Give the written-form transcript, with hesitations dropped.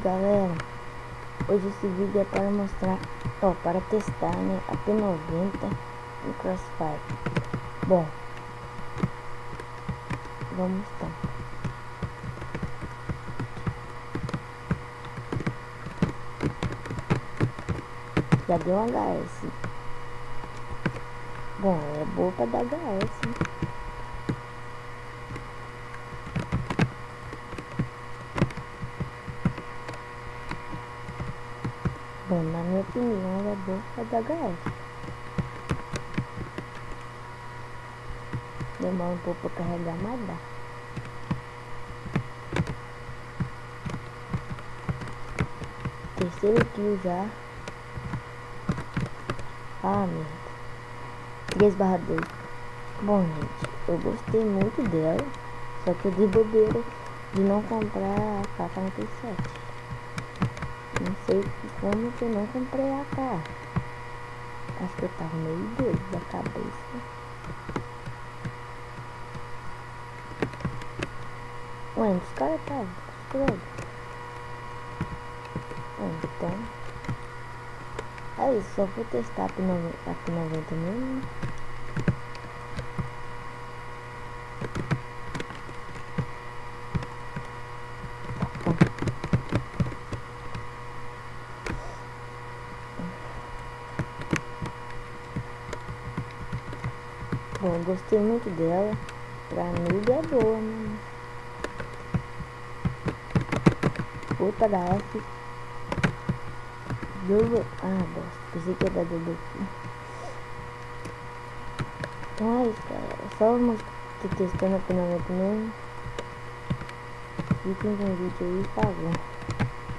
galera, hoje esse vídeo é para mostrar, para testar, né, a P90 no Crossfire. Bom, vamos lá. Já deu um HS. Bom, é boa para dar HS, né? Bom, na minha opinião, ela é boa para dar HS. Demora um pouco para carregar, mas dá. Terceiro kill já. Ah, merda. 3/2. Bom, gente, eu gostei muito dela. Só que eu dei bobeira de não comprar a K-47. Não sei como que eu não comprei a K. Acho que eu tava meio doido da cabeça. Ué, os caras estavam credo. Então é isso, só vou testar a P90 mesmo. Bom, gostei muito dela. Pra noob é boa, né? Outra da F. Bosta. Pensei que ia dar double kill. Então é isso, galera. Só testando a P90 mesmo. Fiquem com o vídeo aí, por favor.